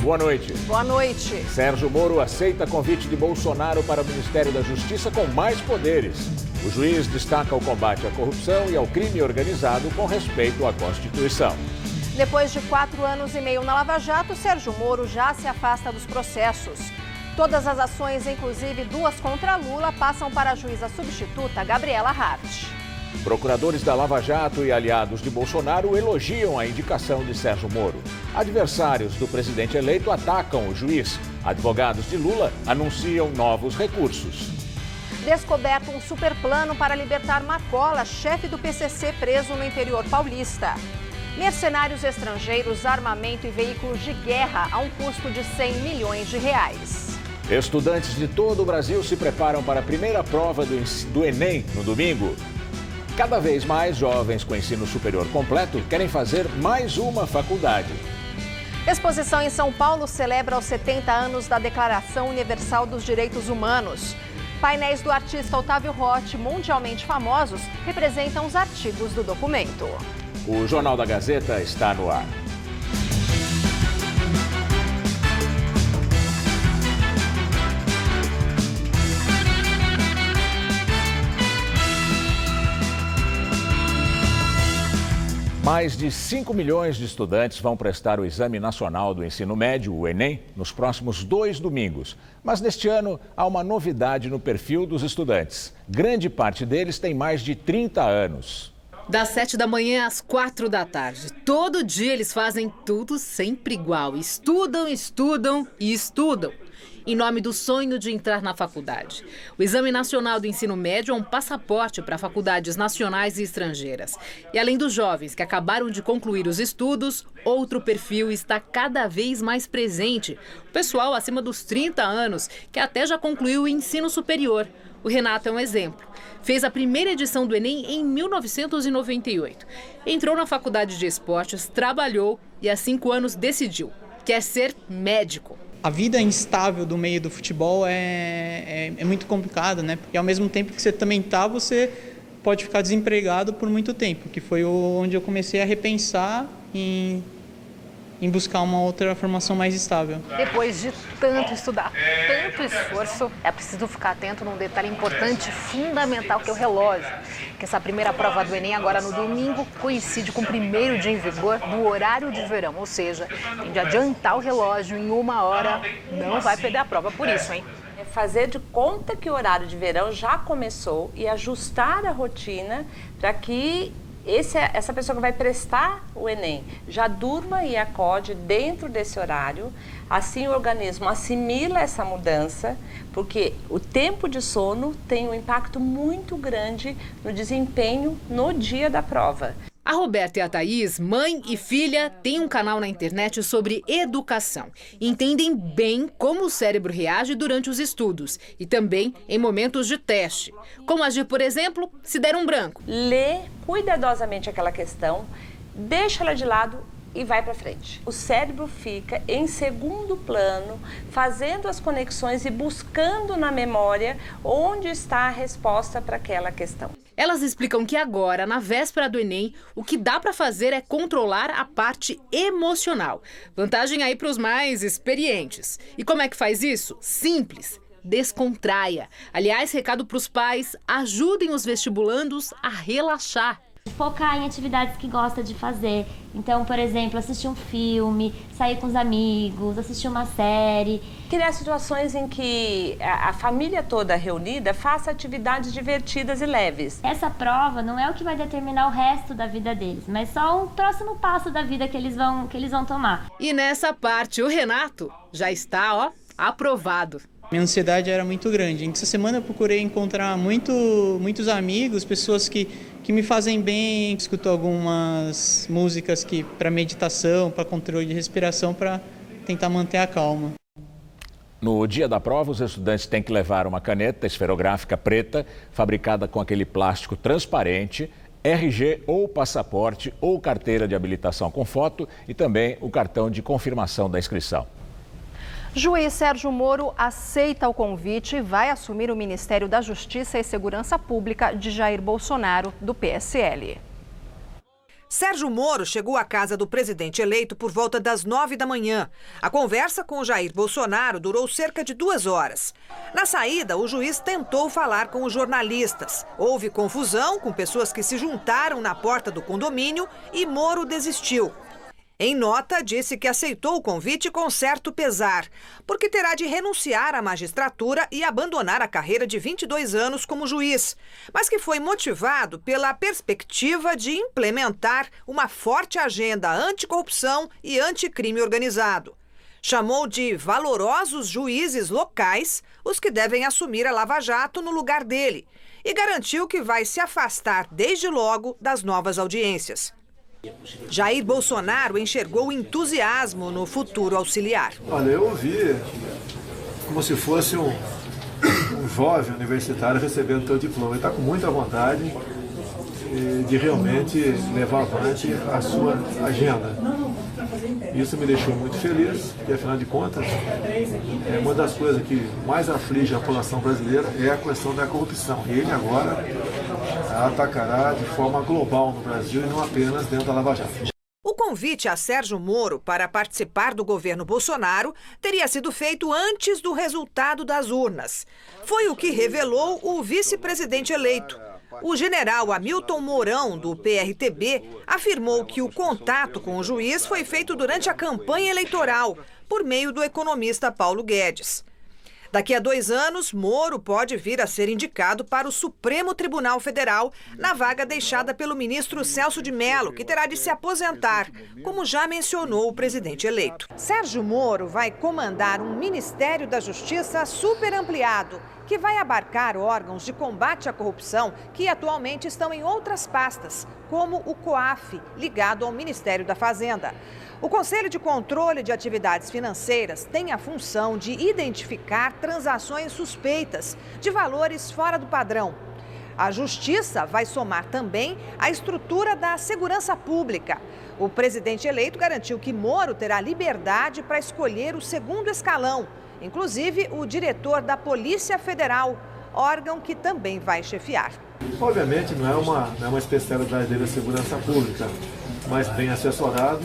boa noite. Boa noite. Sérgio Moro aceita convite de Bolsonaro para o Ministério da Justiça com mais poderes. O juiz destaca o combate à corrupção e ao crime organizado com respeito à Constituição. Depois de 4 anos e meio na Lava Jato, Sérgio Moro já se afasta dos processos. Todas as ações, inclusive 2 contra Lula, passam para a juíza substituta Gabriela Hart. Procuradores da Lava Jato e aliados de Bolsonaro elogiam a indicação de Sérgio Moro. Adversários do presidente eleito atacam o juiz. Advogados de Lula anunciam novos recursos. Descoberto um superplano para libertar Marcola, chefe do PCC preso no interior paulista. Mercenários estrangeiros, armamento e veículos de guerra a um custo de 100 milhões de reais. Estudantes de todo o Brasil se preparam para a primeira prova do Enem no domingo. Cada vez mais jovens com ensino superior completo querem fazer mais uma faculdade. Exposição em São Paulo celebra os 70 anos da Declaração Universal dos Direitos Humanos. Painéis do artista Otávio Roth, mundialmente famosos, representam os artigos do documento. O Jornal da Gazeta está no ar. Mais de 5 milhões de estudantes vão prestar o Exame Nacional do Ensino Médio, o Enem, nos próximos 2 domingos. Mas neste ano há uma novidade no perfil dos estudantes. Grande parte deles tem mais de 30 anos. Das 7 da manhã às 4 da tarde. Todo dia eles fazem tudo sempre igual. Estudam, estudam e estudam. Em nome do sonho de entrar na faculdade. O Exame Nacional do Ensino Médio é um passaporte para faculdades nacionais e estrangeiras. E além dos jovens que acabaram de concluir os estudos, outro perfil está cada vez mais presente. O pessoal acima dos 30 anos, que até já concluiu o ensino superior. O Renato é um exemplo. Fez a primeira edição do Enem em 1998. Entrou na faculdade de esportes, trabalhou e há 5 anos decidiu. Quer ser médico. A vida instável do meio do futebol é muito complicada, né? Porque ao mesmo tempo que você também você pode ficar desempregado por muito tempo, que foi onde eu comecei a repensar em buscar uma outra formação mais estável. Depois de tanto estudar, tanto esforço, é preciso ficar atento num detalhe importante, fundamental, que é o relógio. Que essa primeira prova do Enem, agora no domingo, coincide com o primeiro dia em vigor do horário de verão. Ou seja, tem de adiantar o relógio em 1 hora, não vai perder a prova por isso, hein? É fazer de conta que o horário de verão já começou e ajustar a rotina para que essa pessoa que vai prestar o Enem já durma e acorde dentro desse horário. Assim o organismo assimila essa mudança, porque o tempo de sono tem um impacto muito grande no desempenho no dia da prova. A Roberta e a Thaís, mãe e filha, têm um canal na internet sobre educação. Entendem bem como o cérebro reage durante os estudos e também em momentos de teste. Como agir, por exemplo, se der um branco. Lê cuidadosamente aquela questão, deixa ela de lado e vai para frente. O cérebro fica em segundo plano, fazendo as conexões e buscando na memória onde está a resposta para aquela questão. Elas explicam que agora, na véspera do Enem, o que dá para fazer é controlar a parte emocional. Vantagem aí para os mais experientes. E como é que faz isso? Simples. Descontraia. Aliás, recado para os pais, ajudem os vestibulandos a relaxar. Focar em atividades que gosta de fazer. Então, por exemplo, assistir um filme, sair com os amigos, assistir uma série. Criar situações em que a família toda reunida faça atividades divertidas e leves. Essa prova não é o que vai determinar o resto da vida deles, mas só um próximo passo da vida que eles vão tomar. E nessa parte, o Renato já está, aprovado. Minha ansiedade era muito grande. Essa semana eu procurei encontrar muitos amigos, pessoas que me fazem bem. Escuto algumas músicas para meditação, para controle de respiração, para tentar manter a calma. No dia da prova, os estudantes têm que levar uma caneta esferográfica preta, fabricada com aquele plástico transparente, RG ou passaporte ou carteira de habilitação com foto e também o cartão de confirmação da inscrição. Juiz Sérgio Moro aceita o convite e vai assumir o Ministério da Justiça e Segurança Pública de Jair Bolsonaro, do PSL. Sérgio Moro chegou à casa do presidente eleito por volta das 9 da manhã. A conversa com Jair Bolsonaro durou cerca de 2 horas. Na saída, o juiz tentou falar com os jornalistas. Houve confusão com pessoas que se juntaram na porta do condomínio e Moro desistiu. Em nota, disse que aceitou o convite com certo pesar, porque terá de renunciar à magistratura e abandonar a carreira de 22 anos como juiz, mas que foi motivado pela perspectiva de implementar uma forte agenda anticorrupção e anticrime organizado. Chamou de valorosos juízes locais os que devem assumir a Lava Jato no lugar dele e garantiu que vai se afastar desde logo das novas audiências. Jair Bolsonaro enxergou entusiasmo no futuro auxiliar. Olha, eu ouvi como se fosse um jovem universitário recebendo o seu diploma. Ele está com muita vontade de realmente levar avante a sua agenda. Isso me deixou muito feliz, porque afinal de contas, uma das coisas que mais aflige a população brasileira é a questão da corrupção. E ele agora atacará de forma global no Brasil e não apenas dentro da Lava Jato. O convite a Sérgio Moro para participar do governo Bolsonaro teria sido feito antes do resultado das urnas. Foi o que revelou o vice-presidente eleito. O general Hamilton Mourão, do PRTB, afirmou que o contato com o juiz foi feito durante a campanha eleitoral, por meio do economista Paulo Guedes. Daqui a 2 anos, Moro pode vir a ser indicado para o Supremo Tribunal Federal na vaga deixada pelo ministro Celso de Mello, que terá de se aposentar, como já mencionou o presidente eleito. Sérgio Moro vai comandar um Ministério da Justiça super ampliado, que vai abarcar órgãos de combate à corrupção que atualmente estão em outras pastas, como o COAF, ligado ao Ministério da Fazenda. O Conselho de Controle de Atividades Financeiras tem a função de identificar transações suspeitas de valores fora do padrão. A Justiça vai somar também a estrutura da segurança pública. O presidente eleito garantiu que Moro terá liberdade para escolher o segundo escalão, inclusive o diretor da Polícia Federal, órgão que também vai chefiar. Obviamente não é uma especialidade dele a segurança pública, mas bem assessorado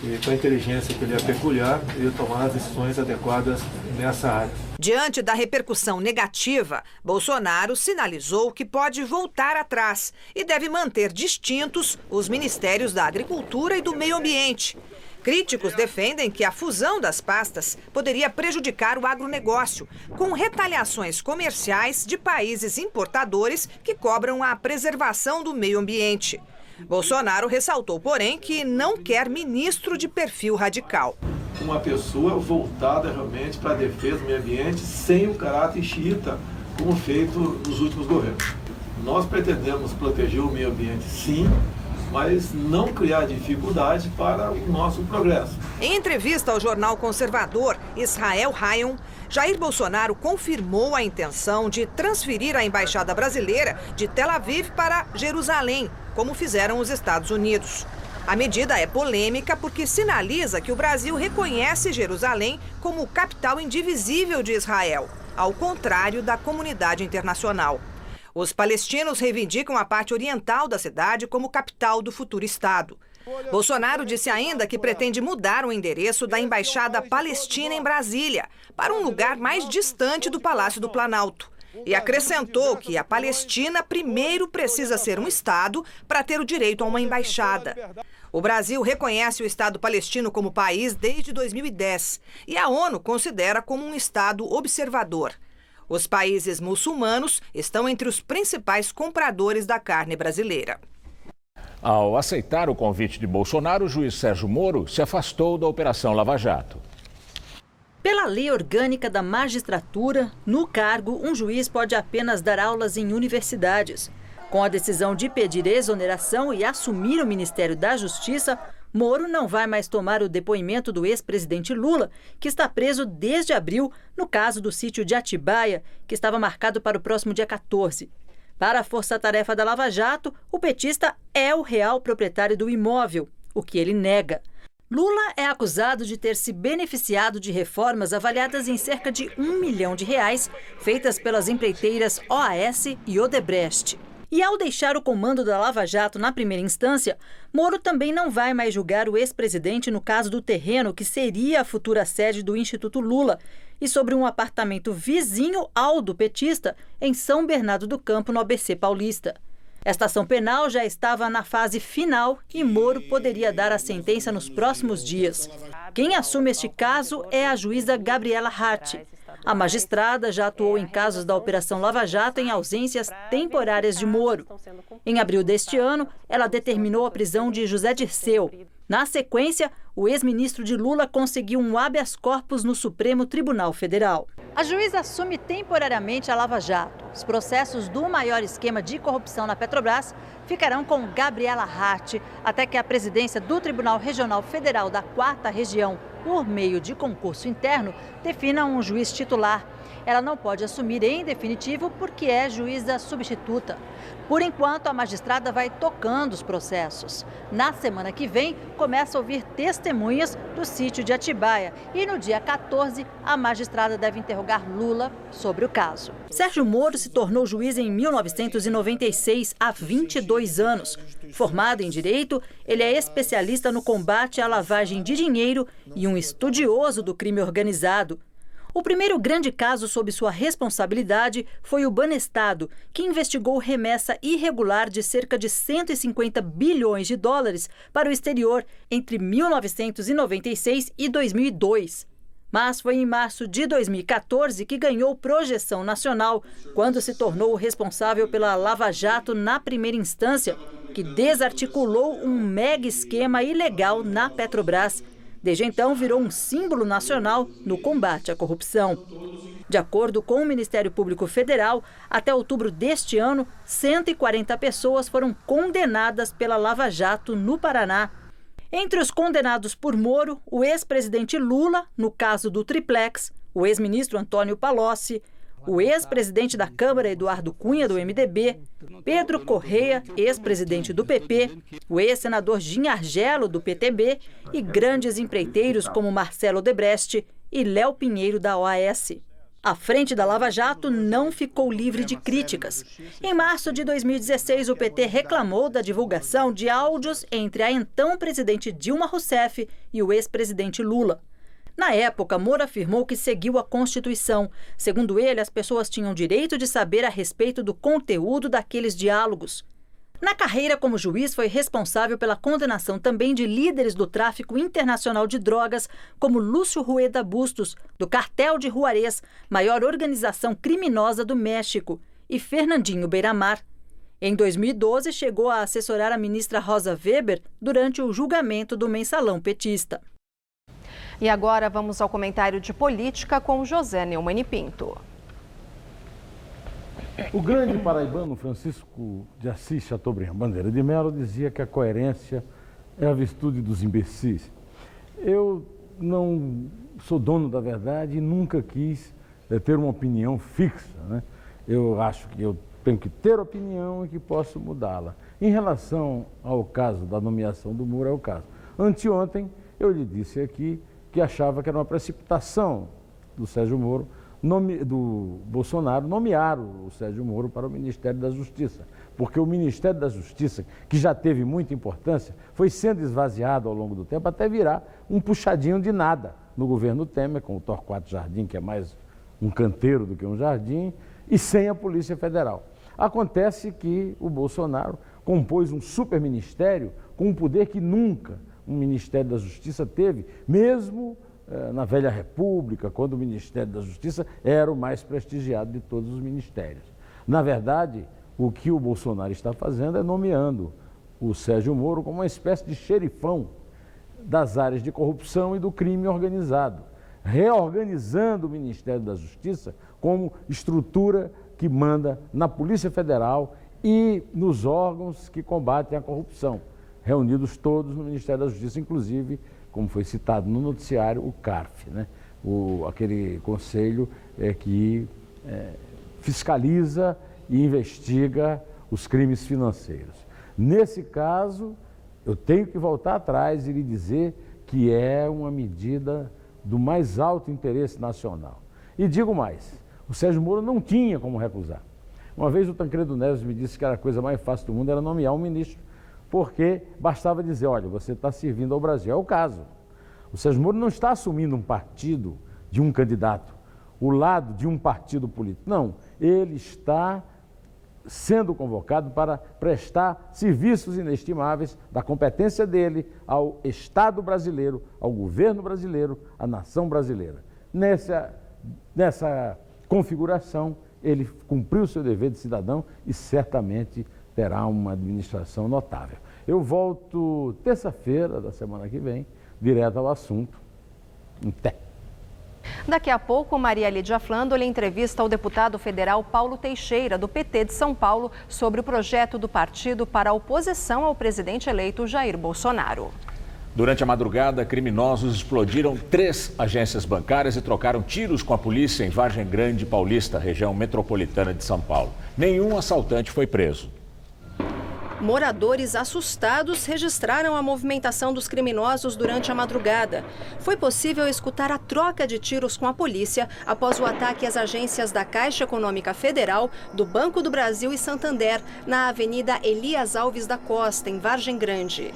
e com a inteligência que ele é peculiar, ele tomar as decisões adequadas nessa área. Diante da repercussão negativa, Bolsonaro sinalizou que pode voltar atrás e deve manter distintos os ministérios da Agricultura e do Meio Ambiente. Críticos defendem que a fusão das pastas poderia prejudicar o agronegócio, com retaliações comerciais de países importadores que cobram a preservação do meio ambiente. Bolsonaro ressaltou, porém, que não quer ministro de perfil radical. Uma pessoa voltada realmente para a defesa do meio ambiente sem o caráter xiita, como feito nos últimos governos. Nós pretendemos proteger o meio ambiente, sim, mas não criar dificuldade para o nosso progresso. Em entrevista ao jornal conservador Israel Hayom, Jair Bolsonaro confirmou a intenção de transferir a embaixada brasileira de Tel Aviv para Jerusalém, como fizeram os Estados Unidos. A medida é polêmica porque sinaliza que o Brasil reconhece Jerusalém como capital indivisível de Israel, ao contrário da comunidade internacional. Os palestinos reivindicam a parte oriental da cidade como capital do futuro Estado. Bolsonaro disse ainda que pretende mudar o endereço da embaixada palestina em Brasília para um lugar mais distante do Palácio do Planalto. E acrescentou que a Palestina primeiro precisa ser um Estado para ter o direito a uma embaixada. O Brasil reconhece o Estado palestino como país desde 2010 e a ONU considera como um Estado observador. Os países muçulmanos estão entre os principais compradores da carne brasileira. Ao aceitar o convite de Bolsonaro, o juiz Sérgio Moro se afastou da Operação Lava Jato. Pela lei orgânica da magistratura, no cargo, um juiz pode apenas dar aulas em universidades. Com a decisão de pedir exoneração e assumir o Ministério da Justiça, Moro não vai mais tomar o depoimento do ex-presidente Lula, que está preso desde abril no caso do sítio de Atibaia, que estava marcado para o próximo dia 14. Para a força-tarefa da Lava Jato, o petista é o real proprietário do imóvel, o que ele nega. Lula é acusado de ter se beneficiado de reformas avaliadas em cerca de R$1 milhão, feitas pelas empreiteiras OAS e Odebrecht. E ao deixar o comando da Lava Jato na primeira instância, Moro também não vai mais julgar o ex-presidente no caso do terreno que seria a futura sede do Instituto Lula e sobre um apartamento vizinho ao do petista em São Bernardo do Campo, no ABC Paulista. Esta ação penal já estava na fase final e Moro poderia dar a sentença nos próximos dias. Quem assume este caso é a juíza Gabriela Hart. A magistrada já atuou em casos da Operação Lava Jato em ausências temporárias de Moro. Em abril deste ano, ela determinou a prisão de José Dirceu. Na sequência, o ex-ministro de Lula conseguiu um habeas corpus no Supremo Tribunal Federal. A juíza assume temporariamente a Lava Jato. Os processos do maior esquema de corrupção na Petrobras ficarão com Gabriela Hart até que a presidência do Tribunal Regional Federal da 4ª Região, por meio de concurso interno, defina um juiz titular. Ela não pode assumir em definitivo porque é juíza substituta. Por enquanto, a magistrada vai tocando os processos. Na semana que vem, começa a ouvir testemunhas do sítio de Atibaia. E no dia 14, a magistrada deve interrogar Lula sobre o caso. Sérgio Moro se tornou juiz em 1996, há 22 anos. Formado em Direito, ele é especialista no combate à lavagem de dinheiro e um estudioso do crime organizado. O primeiro grande caso sob sua responsabilidade foi o Banestado, que investigou remessa irregular de cerca de 150 bilhões de dólares para o exterior entre 1996 e 2002. Mas foi em março de 2014 que ganhou projeção nacional, quando se tornou o responsável pela Lava Jato na primeira instância, que desarticulou um mega esquema ilegal na Petrobras. Desde então, virou um símbolo nacional no combate à corrupção. De acordo com o Ministério Público Federal, até outubro deste ano, 140 pessoas foram condenadas pela Lava Jato no Paraná. Entre os condenados por Moro, o ex-presidente Lula, no caso do Triplex, o ex-ministro Antônio Palocci, o ex-presidente da Câmara, Eduardo Cunha, do MDB, Pedro Correia, ex-presidente do PP, o ex-senador Gin Argelo, do PTB, e grandes empreiteiros como Marcelo Odebrecht e Léo Pinheiro, da OAS. A frente da Lava Jato não ficou livre de críticas. Em março de 2016, o PT reclamou da divulgação de áudios entre a então presidente Dilma Rousseff e o ex-presidente Lula. Na época, Moro afirmou que seguiu a Constituição. Segundo ele, as pessoas tinham direito de saber a respeito do conteúdo daqueles diálogos. Na carreira como juiz, foi responsável pela condenação também de líderes do tráfico internacional de drogas, como Lúcio Rueda Bustos, do Cartel de Juarez, maior organização criminosa do México, e Fernandinho Beiramar. Em 2012, chegou a assessorar a ministra Rosa Weber durante o julgamento do mensalão petista. E agora vamos ao comentário de política com José Neumann e Pinto. O grande paraibano Francisco de Assis Chateaubriand Bandeira de Melo dizia que a coerência é a virtude dos imbecis. Eu não sou dono da verdade e nunca quis ter uma opinião fixa, né? Eu acho que eu tenho que ter opinião e que posso mudá-la. Em relação ao caso da nomeação do Moro, é o caso. Anteontem eu lhe disse aqui que achava que era uma precipitação do Sérgio Moro, do Bolsonaro, nomear o Sérgio Moro para o Ministério da Justiça. Porque o Ministério da Justiça, que já teve muita importância, foi sendo esvaziado ao longo do tempo até virar um puxadinho de nada no governo Temer, com o Torquato Jardim, que é mais um canteiro do que um jardim, e sem a Polícia Federal. Acontece que o Bolsonaro compôs um superministério com um poder que nunca um Ministério da Justiça teve, mesmo na velha República, quando o Ministério da Justiça era o mais prestigiado de todos os ministérios. Na verdade, o que o Bolsonaro está fazendo é nomeando o Sérgio Moro como uma espécie de xerifão das áreas de corrupção e do crime organizado, reorganizando o Ministério da Justiça como estrutura que manda na Polícia Federal e nos órgãos que combatem a corrupção, reunidos todos no Ministério da Justiça, inclusive, como foi citado no noticiário, o CARF, né? Aquele conselho que fiscaliza e investiga os crimes financeiros. Nesse caso, eu tenho que voltar atrás e lhe dizer que é uma medida do mais alto interesse nacional. E digo mais, o Sérgio Moro não tinha como recusar, Uma vez o Tancredo Neves me disse que a coisa mais fácil do mundo era nomear um ministro, porque bastava dizer, olha, você está servindo ao Brasil. É o caso. O Sérgio Moro não está assumindo um partido de um candidato, o lado de um partido político. Não, ele está sendo convocado para prestar serviços inestimáveis da competência dele ao Estado brasileiro, ao governo brasileiro, à nação brasileira. Nessa configuração, ele cumpriu o seu dever de cidadão e certamente terá uma administração notável. Eu volto terça-feira da semana que vem, direto ao assunto. Até. Daqui a pouco, Maria Lídia Flandoli entrevista o deputado federal Paulo Teixeira, do PT de São Paulo, sobre o projeto do partido para a oposição ao presidente eleito Jair Bolsonaro. Durante a madrugada, criminosos explodiram 3 agências bancárias e trocaram tiros com a polícia em Vargem Grande Paulista, região metropolitana de São Paulo. Nenhum assaltante foi preso. Moradores assustados registraram a movimentação dos criminosos durante a madrugada. Foi possível escutar a troca de tiros com a polícia após o ataque às agências da Caixa Econômica Federal, do Banco do Brasil e Santander, na Avenida Elias Alves da Costa, em Vargem Grande.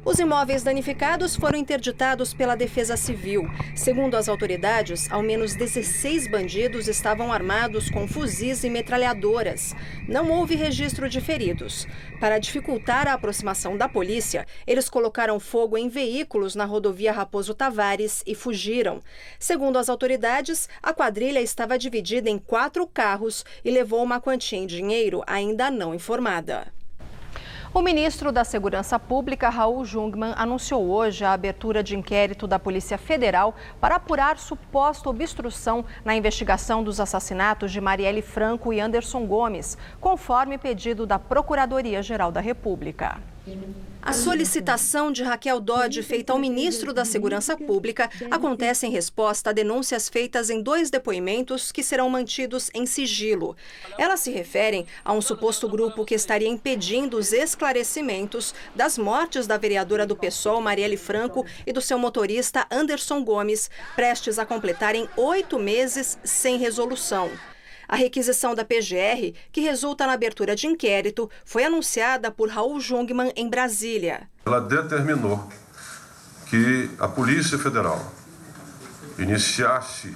Os imóveis danificados foram interditados pela Defesa Civil. Segundo as autoridades, ao menos 16 bandidos estavam armados com fuzis e metralhadoras. Não houve registro de feridos. Para dificultar a aproximação da polícia, eles colocaram fogo em veículos na rodovia Raposo Tavares e fugiram. Segundo as autoridades, a quadrilha estava dividida em 4 carros e levou uma quantia em dinheiro ainda não informada. O ministro da Segurança Pública, Raul Jungmann, anunciou hoje a abertura de inquérito da Polícia Federal para apurar suposta obstrução na investigação dos assassinatos de Marielle Franco e Anderson Gomes, conforme pedido da Procuradoria-Geral da República. A solicitação de Raquel Dodge, feita ao ministro da Segurança Pública, acontece em resposta a denúncias feitas em 2 depoimentos que serão mantidos em sigilo. Elas se referem a um suposto grupo que estaria impedindo os esclarecimentos das mortes da vereadora do PSOL, Marielle Franco, e do seu motorista Anderson Gomes, prestes a completarem 8 meses sem resolução. A requisição da PGR, que resulta na abertura de inquérito, foi anunciada por Raul Jungmann em Brasília. Ela determinou que a Polícia Federal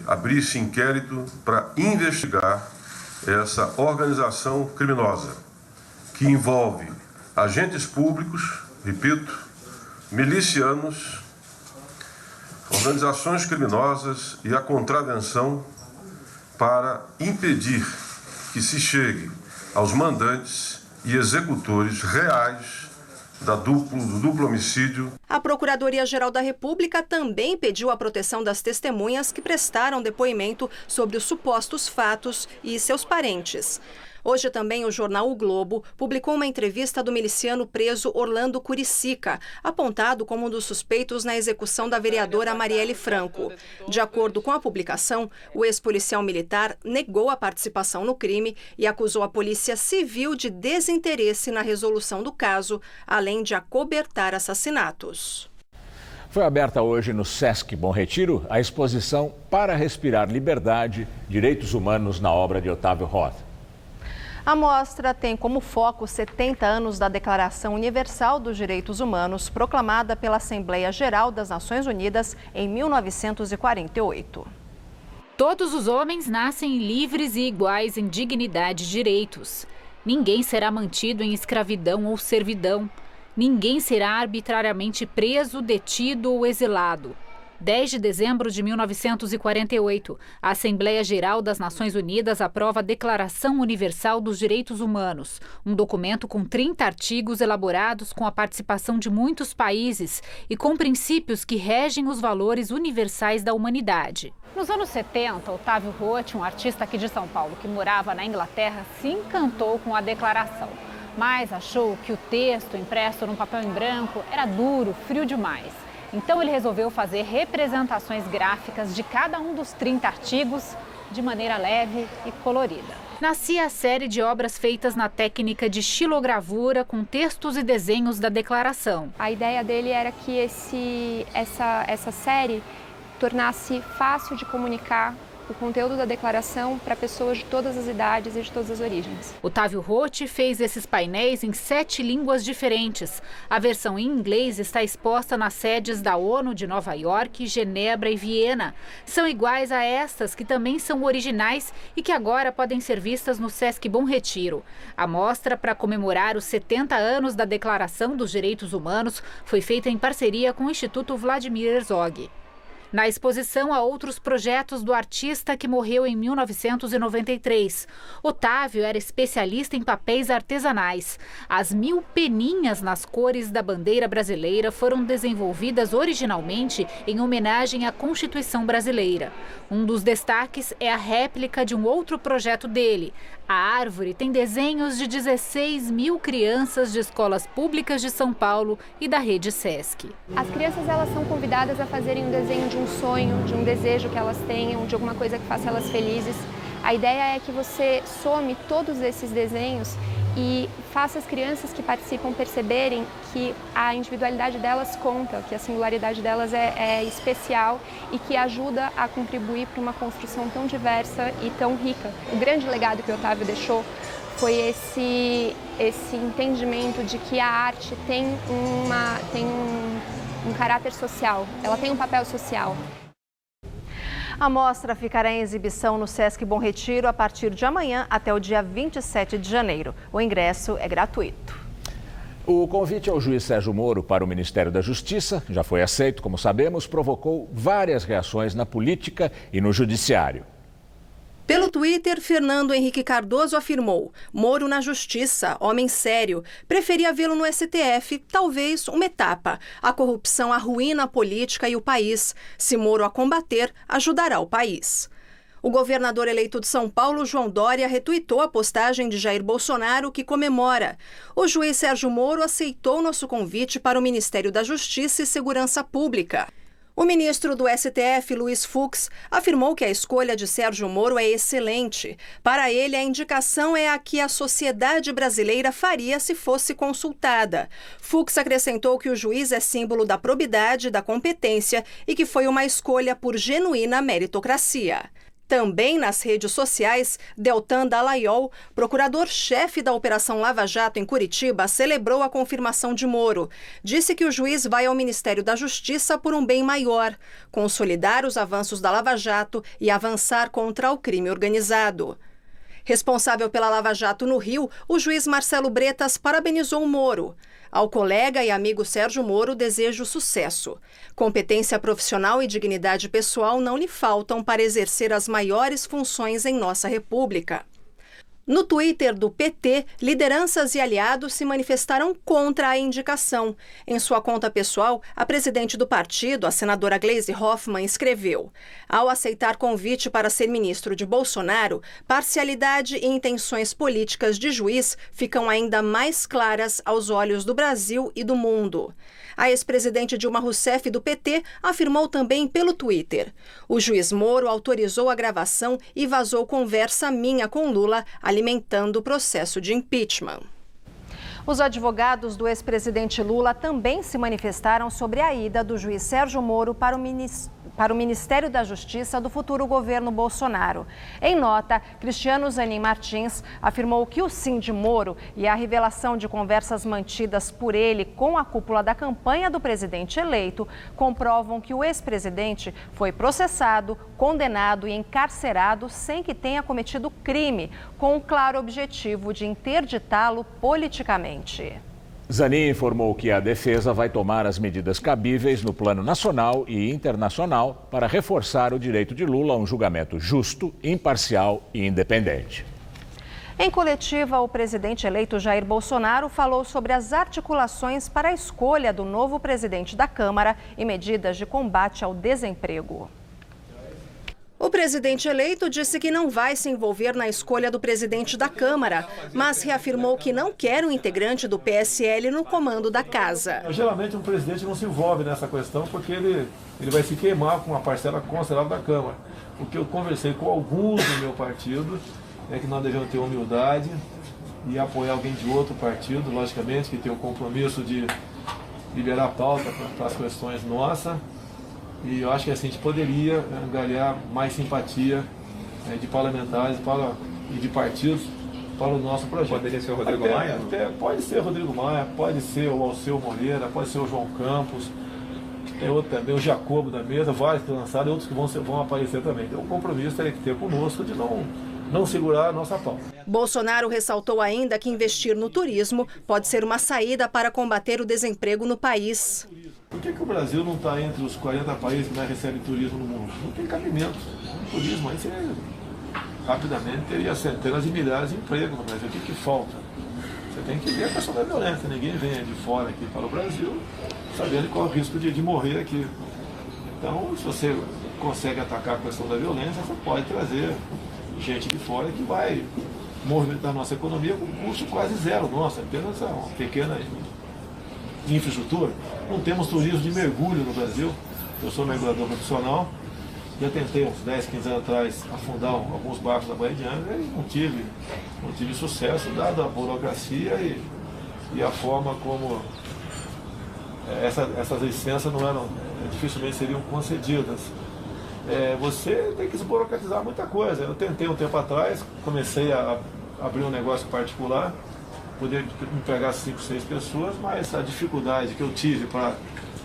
abrisse inquérito para investigar essa organização criminosa, que envolve agentes públicos, repito, milicianos, organizações criminosas e a contravenção para impedir que se chegue aos mandantes e executores reais do duplo homicídio. A Procuradoria-Geral da República também pediu a proteção das testemunhas que prestaram depoimento sobre os supostos fatos e seus parentes. Hoje também o jornal O Globo publicou uma entrevista do miliciano preso Orlando Curicica, apontado como um dos suspeitos na execução da vereadora Marielle Franco. De acordo com a publicação, o ex-policial militar negou a participação no crime e acusou a Polícia Civil de desinteresse na resolução do caso, além de acobertar assassinatos. Foi aberta hoje no Sesc Bom Retiro a exposição Para Respirar Liberdade, Direitos Humanos na obra de Otávio Roth. A mostra tem como foco 70 anos da Declaração Universal dos Direitos Humanos, proclamada pela Assembleia Geral das Nações Unidas em 1948. Todos os homens nascem livres e iguais em dignidade e direitos. Ninguém será mantido em escravidão ou servidão. Ninguém será arbitrariamente preso, detido ou exilado. 10 de dezembro de 1948, a Assembleia Geral das Nações Unidas aprova a Declaração Universal dos Direitos Humanos, um documento com 30 artigos elaborados com a participação de muitos países e com princípios que regem os valores universais da humanidade. Nos anos 70, Otávio Roth, um artista aqui de São Paulo que morava na Inglaterra, se encantou com a declaração, mas achou que o texto impresso num papel em branco era duro, frio demais. Então ele resolveu fazer representações gráficas de cada um dos 30 artigos de maneira leve e colorida. Nascia a série de obras feitas na técnica de xilogravura com textos e desenhos da declaração. A ideia dele era que essa série tornasse fácil de comunicar o conteúdo da declaração para pessoas de todas as idades e de todas as origens. Otávio Roth fez esses painéis em 7 línguas diferentes. A versão em inglês está exposta nas sedes da ONU de Nova York, Genebra e Viena. São iguais a estas, que também são originais e que agora podem ser vistas no Sesc Bom Retiro. A mostra, para comemorar os 70 anos da Declaração dos Direitos Humanos, foi feita em parceria com o Instituto Vladimir Herzog. Na exposição há outros projetos do artista que morreu em 1993. Otávio era especialista em papéis artesanais. As 1000 peninhas nas cores da bandeira brasileira foram desenvolvidas originalmente em homenagem à Constituição brasileira. Um dos destaques é a réplica de um outro projeto dele. A árvore tem desenhos de 16.000 crianças de escolas públicas de São Paulo e da rede Sesc. As crianças elas são convidadas a fazerem um desenho de um sonho, de um desejo que elas tenham, de alguma coisa que faça elas felizes. A ideia é que você some todos esses desenhos e faça as crianças que participam perceberem que a individualidade delas conta, que a singularidade delas é especial e que ajuda a contribuir para uma construção tão diversa e tão rica. O grande legado que o Otávio deixou foi esse entendimento de que a arte tem um caráter social, ela tem um papel social. A mostra ficará em exibição no Sesc Bom Retiro a partir de amanhã até o dia 27 de janeiro. O ingresso é gratuito. O convite ao juiz Sérgio Moro para o Ministério da Justiça, já foi aceito, como sabemos, provocou várias reações na política e no judiciário. Pelo Twitter, Fernando Henrique Cardoso afirmou: Moro na justiça, homem sério. Preferia vê-lo no STF, talvez uma etapa. A corrupção arruína a política e o país. Se Moro a combater, ajudará o país. O governador eleito de São Paulo, João Dória, retuitou a postagem de Jair Bolsonaro, que comemora. O juiz Sérgio Moro aceitou nosso convite para o Ministério da Justiça e Segurança Pública. O ministro do STF, Luiz Fux, afirmou que a escolha de Sérgio Moro é excelente. Para ele, a indicação é a que a sociedade brasileira faria se fosse consultada. Fux acrescentou que o juiz é símbolo da probidade, da competência e que foi uma escolha por genuína meritocracia. Também nas redes sociais, Deltan Dallagnol, procurador-chefe da Operação Lava Jato em Curitiba, celebrou a confirmação de Moro. Disse que o juiz vai ao Ministério da Justiça por um bem maior, consolidar os avanços da Lava Jato e avançar contra o crime organizado. Responsável pela Lava Jato no Rio, o juiz Marcelo Bretas parabenizou Moro. Ao colega e amigo Sérgio Moro, desejo sucesso. Competência profissional e dignidade pessoal não lhe faltam para exercer as maiores funções em nossa República. No Twitter do PT, lideranças e aliados se manifestaram contra a indicação. Em sua conta pessoal, a presidente do partido, a senadora Gleisi Hoffmann, escreveu: ao aceitar convite para ser ministro de Bolsonaro, parcialidade e intenções políticas de juiz ficam ainda mais claras aos olhos do Brasil e do mundo. A ex-presidente Dilma Rousseff, do PT, afirmou também pelo Twitter: o juiz Moro autorizou a gravação e vazou conversa minha com Lula, alimentando o processo de impeachment. Os advogados do ex-presidente Lula também se manifestaram sobre a ida do juiz Sérgio Moro para o Ministério da Justiça do futuro governo Bolsonaro. Em nota, Cristiano Zanin Martins afirmou que o sim de Moro e a revelação de conversas mantidas por ele com a cúpula da campanha do presidente eleito comprovam que o ex-presidente foi processado, condenado e encarcerado sem que tenha cometido crime, com o claro objetivo de interditá-lo politicamente. Zanin informou que a defesa vai tomar as medidas cabíveis no plano nacional e internacional para reforçar o direito de Lula a um julgamento justo, imparcial e independente. Em coletiva, o presidente eleito Jair Bolsonaro falou sobre as articulações para a escolha do novo presidente da Câmara e medidas de combate ao desemprego. O presidente eleito disse que não vai se envolver na escolha do presidente da Câmara, mas reafirmou que não quer um integrante do PSL no comando da casa. Geralmente um presidente não se envolve nessa questão porque ele vai se queimar com uma parcela considerável da Câmara. O que eu conversei com alguns do meu partido é que nós devemos ter humildade e apoiar alguém de outro partido, logicamente, que tem o compromisso de liberar a pauta para as questões nossas. E eu acho que assim, a gente poderia angariar mais simpatia de parlamentares e de partidos para o nosso projeto. Poderia ser o Rodrigo Maia? Pode ser o Rodrigo Maia, pode ser o Alceu Moreira, pode ser o João Campos, tem outro também, o Jacobo da mesa, vários que lançaram e outros que vão aparecer também. Então o compromisso teria que ter conosco de não segurar a nossa pauta. Bolsonaro ressaltou ainda que investir no turismo pode ser uma saída para combater o desemprego no país. Por que o Brasil não está entre os 40 países que mais recebem turismo no mundo? Não tem cabimento. O turismo aí seria, rapidamente teria centenas de milhares de empregos no Brasil. O que falta? Você tem que ver a questão da violência. Ninguém vem de fora aqui para o Brasil sabendo qual é o risco de morrer aqui. Então, se você consegue atacar a questão da violência, você pode trazer gente de fora que vai movimentar a nossa economia com custo quase zero. Nossa, apenas uma pequena infraestrutura. Não temos turismo de mergulho no Brasil. Eu sou mergulhador profissional. Já tentei uns 10, 15 anos atrás afundar alguns barcos da Baía de Angra e não tive sucesso, dado a burocracia e a forma como essas licenças dificilmente seriam concedidas. Você tem que desburocratizar muita coisa. Eu tentei um tempo atrás, comecei a abrir um negócio particular, poder empregar 5, 6 pessoas, mas a dificuldade que eu tive para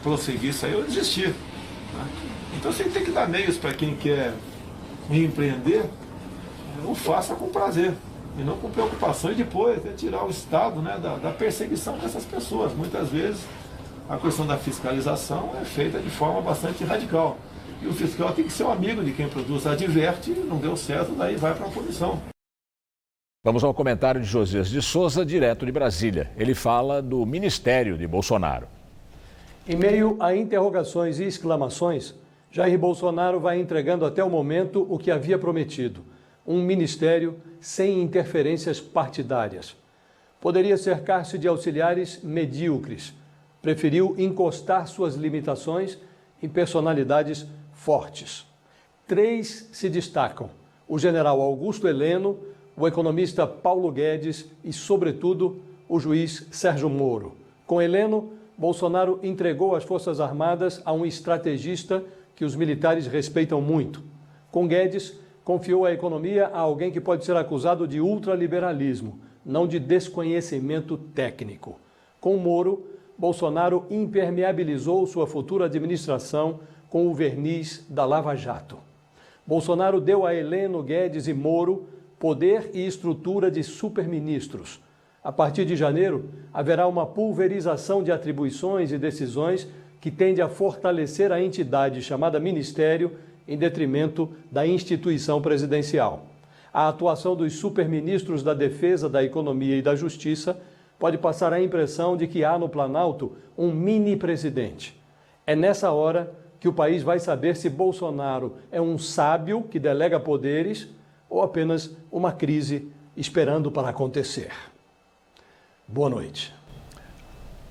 prosseguir isso aí, eu desisti. Né? Então você tem que dar meios para quem quer empreender, o faça com prazer, e não com preocupação, e depois tirar o Estado, né, da perseguição dessas pessoas. Muitas vezes a questão da fiscalização é feita de forma bastante radical. E o fiscal tem que ser um amigo de quem produz, adverte, não deu certo, daí vai para a punição. Vamos ao comentário de Josias de Souza, direto de Brasília. Ele fala do Ministério de Bolsonaro. Em meio a interrogações e exclamações, Jair Bolsonaro vai entregando até o momento o que havia prometido: um ministério sem interferências partidárias. Poderia cercar-se de auxiliares medíocres. Preferiu encostar suas limitações em personalidades fortes. 3 se destacam: o general Augusto Heleno, o economista Paulo Guedes e, sobretudo, o juiz Sérgio Moro. Com Heleno, Bolsonaro entregou as Forças Armadas a um estrategista que os militares respeitam muito. Com Guedes, confiou a economia a alguém que pode ser acusado de ultraliberalismo, não de desconhecimento técnico. Com Moro, Bolsonaro impermeabilizou sua futura administração com o verniz da Lava Jato. Bolsonaro deu a Heleno, Guedes e Moro poder e estrutura de superministros. A partir de janeiro, haverá uma pulverização de atribuições e decisões que tende a fortalecer a entidade chamada Ministério em detrimento da instituição presidencial. A atuação dos superministros da Defesa, da Economia e da Justiça pode passar a impressão de que há no Planalto um mini-presidente. É nessa hora que o país vai saber se Bolsonaro é um sábio que delega poderes ou apenas uma crise esperando para acontecer. Boa noite.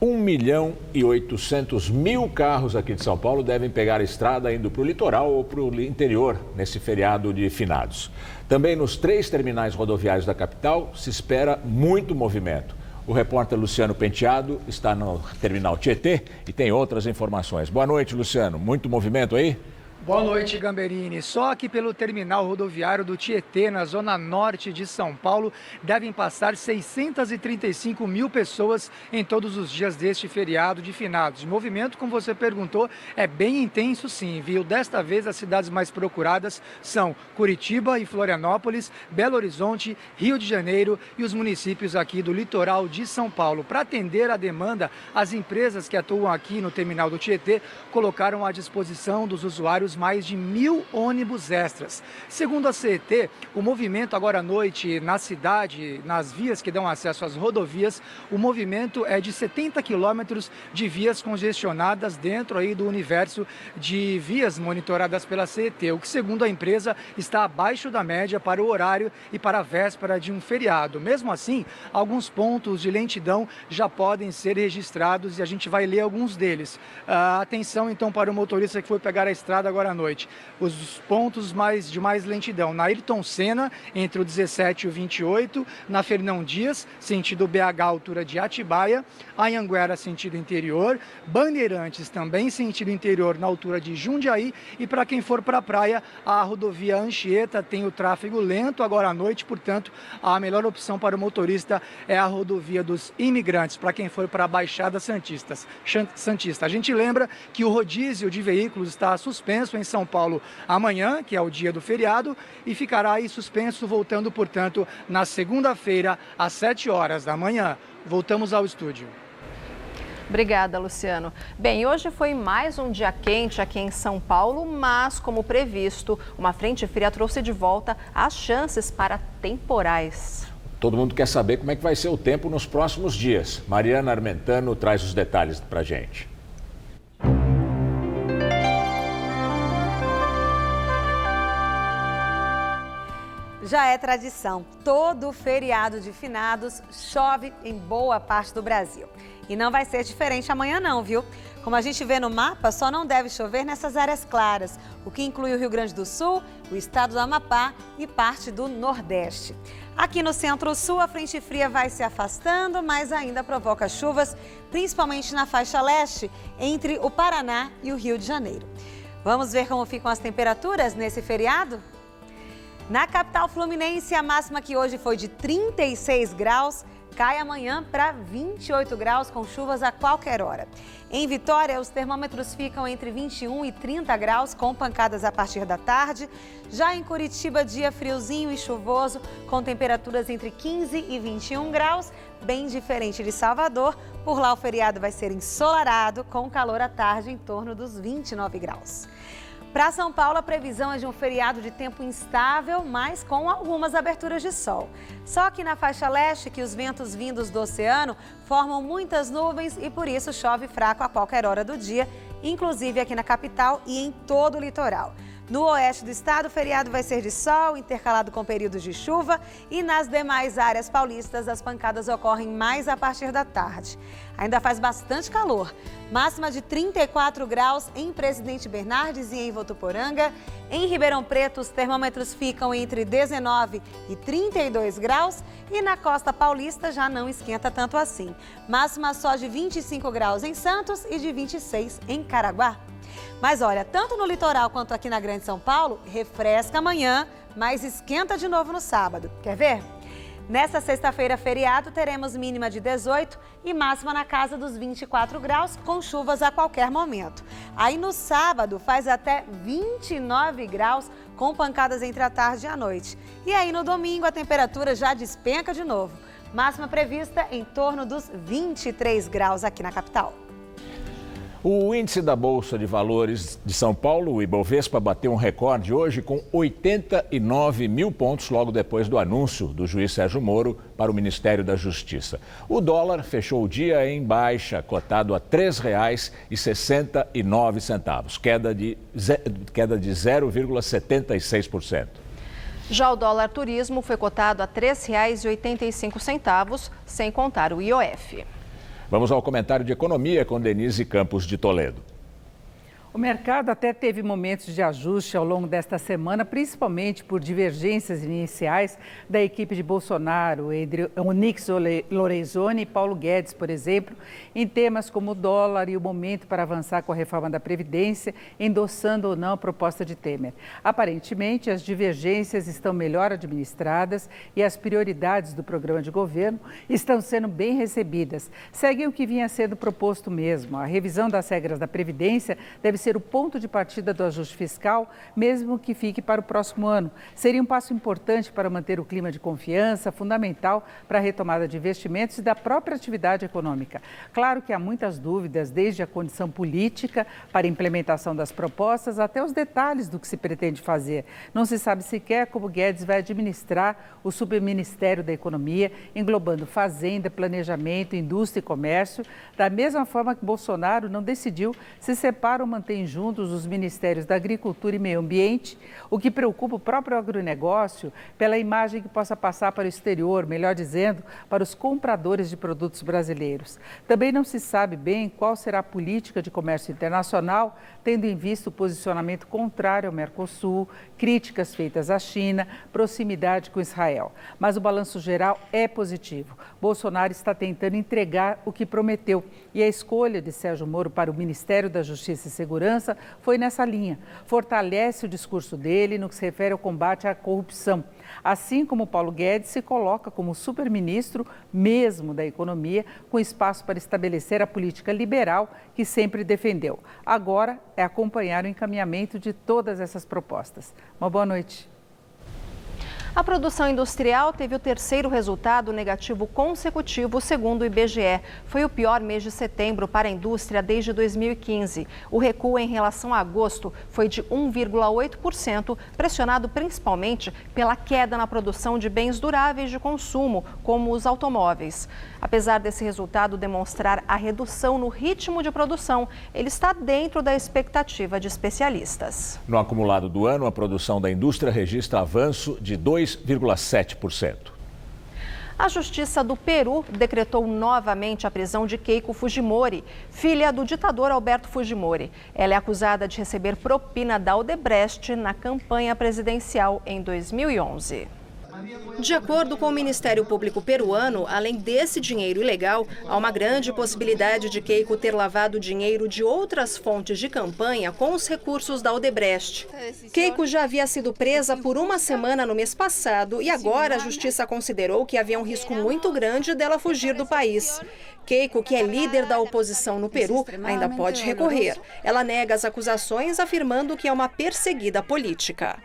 1.800.000 carros aqui de São Paulo devem pegar a estrada indo para o litoral ou para o interior nesse feriado de finados. Também nos 3 terminais rodoviários da capital se espera muito movimento. O repórter Luciano Penteado está no terminal Tietê e tem outras informações. Boa noite, Luciano. Muito movimento aí? Boa noite, Gamberini. Só aqui pelo terminal rodoviário do Tietê, na zona norte de São Paulo, devem passar 635 mil pessoas em todos os dias deste feriado de finados. O movimento, como você perguntou, é bem intenso sim, viu? Desta vez, as cidades mais procuradas são Curitiba e Florianópolis, Belo Horizonte, Rio de Janeiro e os municípios aqui do litoral de São Paulo. Para atender a demanda, as empresas que atuam aqui no terminal do Tietê colocaram à disposição dos usuários mais de 1.000 ônibus extras. Segundo a CET, o movimento agora à noite na cidade, nas vias que dão acesso às rodovias, o movimento é de 70 quilômetros de vias congestionadas dentro aí do universo de vias monitoradas pela CET, o que, segundo a empresa, está abaixo da média para o horário e para a véspera de um feriado. Mesmo assim, alguns pontos de lentidão já podem ser registrados e a gente vai ler alguns deles. Atenção então para o motorista que foi pegar a estrada agora agora à noite. Os pontos de mais lentidão, na Ayrton Senna, entre o 17 e o 28, na Fernão Dias, sentido BH, altura de Atibaia, Anhanguera, sentido interior, Bandeirantes, também sentido interior, na altura de Jundiaí, e para quem for para a praia, a rodovia Anchieta tem o tráfego lento agora à noite, portanto, a melhor opção para o motorista é a rodovia dos Imigrantes, para quem for para a Baixada Santista. A gente lembra que o rodízio de veículos está suspenso em São Paulo amanhã, que é o dia do feriado, e ficará aí suspenso, voltando, portanto, na segunda-feira, às 7 horas da manhã. Voltamos ao estúdio. Obrigada, Luciano. Bem, hoje foi mais um dia quente aqui em São Paulo, mas, como previsto, uma frente fria trouxe de volta as chances para temporais. Todo mundo quer saber como é que vai ser o tempo nos próximos dias. Mariana Armentano traz os detalhes pra gente. Já é tradição, todo feriado de finados chove em boa parte do Brasil. E não vai ser diferente amanhã não, viu? Como a gente vê no mapa, só não deve chover nessas áreas claras, o que inclui o Rio Grande do Sul, o estado do Amapá e parte do Nordeste. Aqui no Centro-Sul, a frente fria vai se afastando, mas ainda provoca chuvas, principalmente na faixa leste, entre o Paraná e o Rio de Janeiro. Vamos ver como ficam as temperaturas nesse feriado? Na capital fluminense, a máxima que hoje foi de 36 graus, cai amanhã para 28 graus, com chuvas a qualquer hora. Em Vitória, os termômetros ficam entre 21 e 30 graus, com pancadas a partir da tarde. Já em Curitiba, dia friozinho e chuvoso, com temperaturas entre 15 e 21 graus, bem diferente de Salvador. Por lá, o feriado vai ser ensolarado, com calor à tarde em torno dos 29 graus. Para São Paulo, a previsão é de um feriado de tempo instável, mas com algumas aberturas de sol. Só que na faixa leste, que os ventos vindos do oceano formam muitas nuvens e por isso chove fraco a qualquer hora do dia, inclusive aqui na capital e em todo o litoral. No oeste do estado, o feriado vai ser de sol, intercalado com períodos de chuva, e nas demais áreas paulistas, as pancadas ocorrem mais a partir da tarde. Ainda faz bastante calor, máxima de 34 graus em Presidente Bernardes e em Votuporanga. Em Ribeirão Preto, os termômetros ficam entre 19 e 32 graus e na costa paulista já não esquenta tanto assim. Máxima só de 25 graus em Santos e de 26 em Caraguá. Mas olha, tanto no litoral quanto aqui na Grande São Paulo, refresca amanhã, mas esquenta de novo no sábado. Quer ver? Nesta sexta-feira, feriado, teremos mínima de 18 e máxima na casa dos 24 graus, com chuvas a qualquer momento. Aí no sábado faz até 29 graus, com pancadas entre a tarde e a noite. E aí no domingo a temperatura já despenca de novo. Máxima prevista em torno dos 23 graus aqui na capital. O índice da Bolsa de Valores de São Paulo, o Ibovespa, bateu um recorde hoje com 89 mil pontos logo depois do anúncio do juiz Sérgio Moro para o Ministério da Justiça. O dólar fechou o dia em baixa, cotado a R$ 3,69, queda de 0,76%. Já o dólar turismo foi cotado a R$ 3,85, sem contar o IOF. Vamos ao comentário de economia com Denise Campos de Toledo. O mercado até teve momentos de ajuste ao longo desta semana, principalmente por divergências iniciais da equipe de Bolsonaro, entre Onyx Lorenzoni e Paulo Guedes, por exemplo, em temas como o dólar e o momento para avançar com a reforma da Previdência, endossando ou não a proposta de Temer. Aparentemente, as divergências estão melhor administradas e as prioridades do programa de governo estão sendo bem recebidas. Segue o que vinha sendo proposto mesmo. A revisão das regras da Previdência deve ser o ponto de partida do ajuste fiscal, mesmo que fique para o próximo ano. Seria um passo importante para manter o clima de confiança, fundamental para a retomada de investimentos e da própria atividade econômica. Claro que há muitas dúvidas, desde a condição política para a implementação das propostas até os detalhes do que se pretende fazer. Não se sabe sequer como Guedes vai administrar o subministério da Economia, englobando fazenda, planejamento, indústria e comércio, da mesma forma que Bolsonaro não decidiu se separa ou mantém mantém juntos os Ministérios da Agricultura e Meio Ambiente, o que preocupa o próprio agronegócio pela imagem que possa passar para o exterior, melhor dizendo, para os compradores de produtos brasileiros. Também não se sabe bem qual será a política de comércio internacional, tendo em vista o posicionamento contrário ao Mercosul, críticas feitas à China, proximidade com Israel. Mas o balanço geral é positivo. Bolsonaro está tentando entregar o que prometeu e a escolha de Sérgio Moro para o Ministério da Justiça e Segurança foi nessa linha. Fortalece o discurso dele no que se refere ao combate à corrupção. Assim como Paulo Guedes se coloca como superministro mesmo da economia, com espaço para estabelecer a política liberal que sempre defendeu. Agora é acompanhar o encaminhamento de todas essas propostas. Uma boa noite. A produção industrial teve o terceiro resultado negativo consecutivo, segundo o IBGE. Foi o pior mês de setembro para a indústria desde 2015. O recuo em relação a agosto foi de 1,8%, pressionado principalmente pela queda na produção de bens duráveis de consumo, como os automóveis. Apesar desse resultado demonstrar a redução no ritmo de produção, ele está dentro da expectativa de especialistas. No acumulado do ano, a produção da indústria registra avanço de 2,7%. A Justiça do Peru decretou novamente a prisão de Keiko Fujimori, filha do ditador Alberto Fujimori. Ela é acusada de receber propina da Odebrecht na campanha presidencial em 2011. De acordo com o Ministério Público peruano, além desse dinheiro ilegal, há uma grande possibilidade de Keiko ter lavado dinheiro de outras fontes de campanha com os recursos da Odebrecht. Keiko já havia sido presa por uma semana no mês passado e agora a Justiça considerou que havia um risco muito grande dela fugir do país. Keiko, que é líder da oposição no Peru, ainda pode recorrer. Ela nega as acusações, afirmando que é uma perseguida política.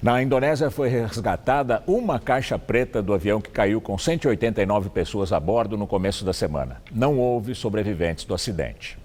Na Indonésia foi resgatada uma caixa preta do avião que caiu com 189 pessoas a bordo no começo da semana. Não houve sobreviventes do acidente.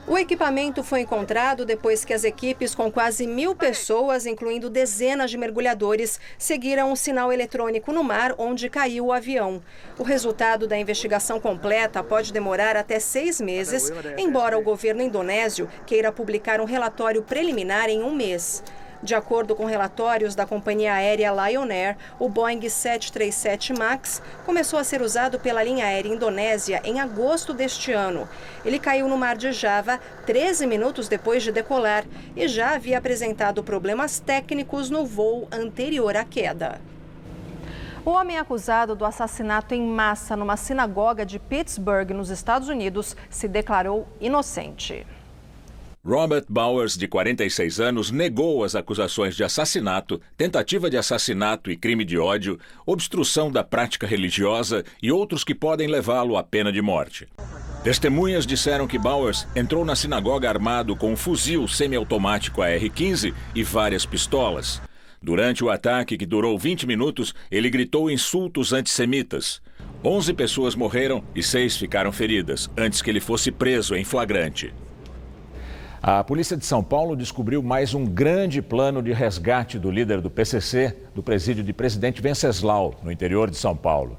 O equipamento foi encontrado depois que as equipes com quase 1.000 pessoas, incluindo dezenas de mergulhadores, seguiram um sinal eletrônico no mar onde caiu o avião. O resultado da investigação completa pode demorar até 6 meses, embora o governo indonésio queira publicar um relatório preliminar em um mês. De acordo com relatórios da companhia aérea Lion Air, o Boeing 737 MAX começou a ser usado pela linha aérea indonésia em agosto deste ano. Ele caiu no mar de Java 13 minutos depois de decolar e já havia apresentado problemas técnicos no voo anterior à queda. O homem acusado do assassinato em massa numa sinagoga de Pittsburgh, nos Estados Unidos, se declarou inocente. Robert Bowers, de 46 anos, negou as acusações de assassinato, tentativa de assassinato e crime de ódio, obstrução da prática religiosa e outros que podem levá-lo à pena de morte. Testemunhas disseram que Bowers entrou na sinagoga armado com um fuzil semiautomático AR-15 e várias pistolas. Durante o ataque, que durou 20 minutos, ele gritou insultos antissemitas. 11 pessoas morreram e 6 ficaram feridas, antes que ele fosse preso em flagrante. A polícia de São Paulo descobriu mais um grande plano de resgate do líder do PCC, do presídio de Presidente Venceslau, no interior de São Paulo.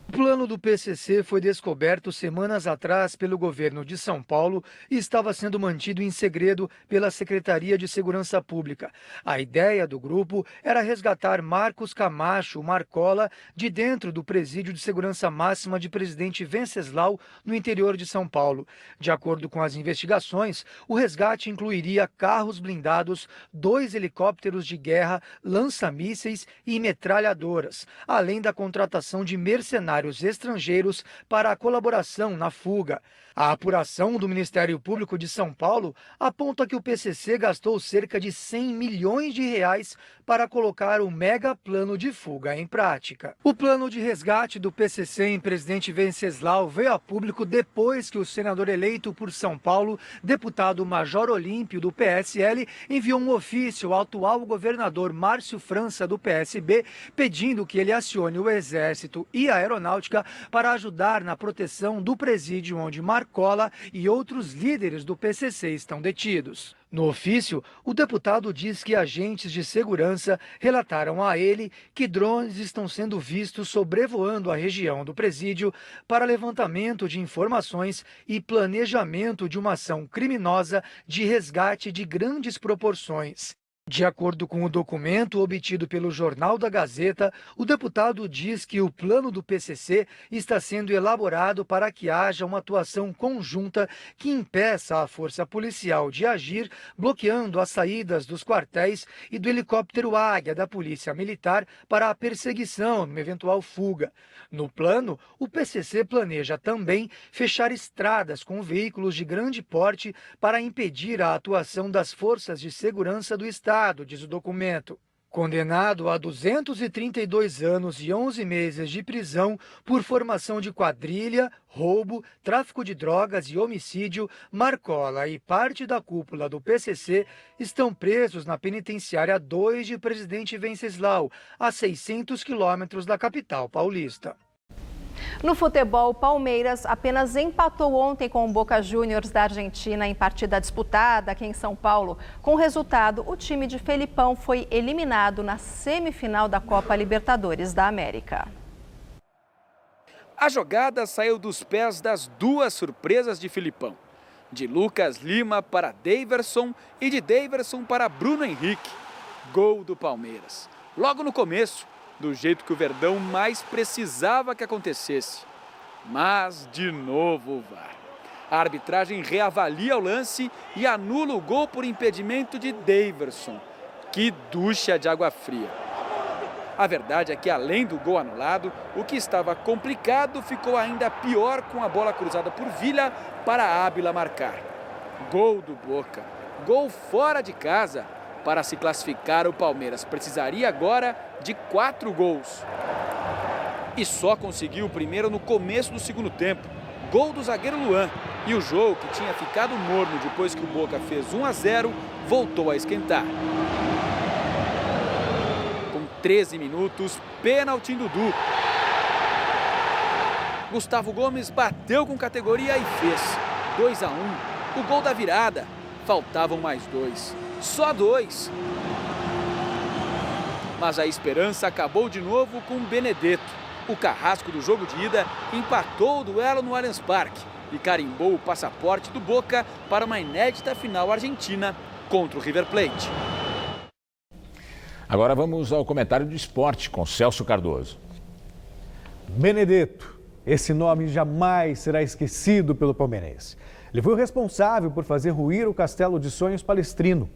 O plano do PCC foi descoberto semanas atrás pelo governo de São Paulo e estava sendo mantido em segredo pela Secretaria de Segurança Pública. A ideia do grupo era resgatar Marcos Camacho, Marcola, de dentro do presídio de segurança máxima de Presidente Venceslau, no interior de São Paulo. De acordo com as investigações, o resgate incluiria carros blindados, 2 helicópteros de guerra, lança-mísseis e metralhadoras, além da contratação de mercenários estrangeiros para a colaboração na fuga. A apuração do Ministério Público de São Paulo aponta que o PCC gastou cerca de 100 milhões de reais para colocar o mega plano de fuga em prática. O plano de resgate do PCC em Presidente Venceslau veio a público depois que o senador eleito por São Paulo, deputado Major Olímpio, do PSL, enviou um ofício ao atual governador Márcio França, do PSB, pedindo que ele acione o Exército e a Aeronáutica Aeronáutica para ajudar na proteção do presídio onde Marcola e outros líderes do PCC estão detidos. No ofício, o deputado diz que agentes de segurança relataram a ele que drones estão sendo vistos sobrevoando a região do presídio para levantamento de informações e planejamento de uma ação criminosa de resgate de grandes proporções. De acordo com o documento obtido pelo Jornal da Gazeta, o deputado diz que o plano do PCC está sendo elaborado para que haja uma atuação conjunta que impeça a força policial de agir, bloqueando as saídas dos quartéis e do helicóptero Águia da Polícia Militar para a perseguição numa eventual fuga. No plano, o PCC planeja também fechar estradas com veículos de grande porte para impedir a atuação das forças de segurança do Estado, diz o documento. Condenado a 232 anos e 11 meses de prisão por formação de quadrilha, roubo, tráfico de drogas e homicídio, Marcola e parte da cúpula do PCC estão presos na penitenciária 2 de Presidente Venceslau, a 600 quilômetros da capital paulista. No futebol, Palmeiras apenas empatou ontem com o Boca Juniors da Argentina em partida disputada aqui em São Paulo. Com o resultado, o time de Felipão foi eliminado na semifinal da Copa Libertadores da América. A jogada saiu dos pés das duas surpresas de Felipão. De Lucas Lima para Daverson e de Daverson para Bruno Henrique. Gol do Palmeiras. Logo no começo, do jeito que o Verdão mais precisava que acontecesse. Mas, de novo, o VAR. A arbitragem reavalia o lance e anula o gol por impedimento de Daverson. Que ducha de água fria. A verdade é que, além do gol anulado, o que estava complicado ficou ainda pior com a bola cruzada por Villa para Ábila marcar. Gol do Boca. Gol fora de casa. Para se classificar, o Palmeiras precisaria agora de 4 gols. E só conseguiu o primeiro no começo do segundo tempo. Gol do zagueiro Luan. E o jogo, que tinha ficado morno depois que o Boca fez 1-0, voltou a esquentar. Com 13 minutos, pênalti em Dudu. Gustavo Gomes bateu com categoria e fez 2-1. O gol da virada. Faltavam mais 2. Só 2. Mas a esperança acabou de novo com Benedetto. O carrasco do jogo de ida empatou o duelo no Allianz Parque e carimbou o passaporte do Boca para uma inédita final argentina contra o River Plate. Agora vamos ao comentário do esporte com Celso Cardoso. Benedetto, esse nome jamais será esquecido pelo palmeirense. Ele foi o responsável por fazer ruir o Castelo de Sonhos palestrino.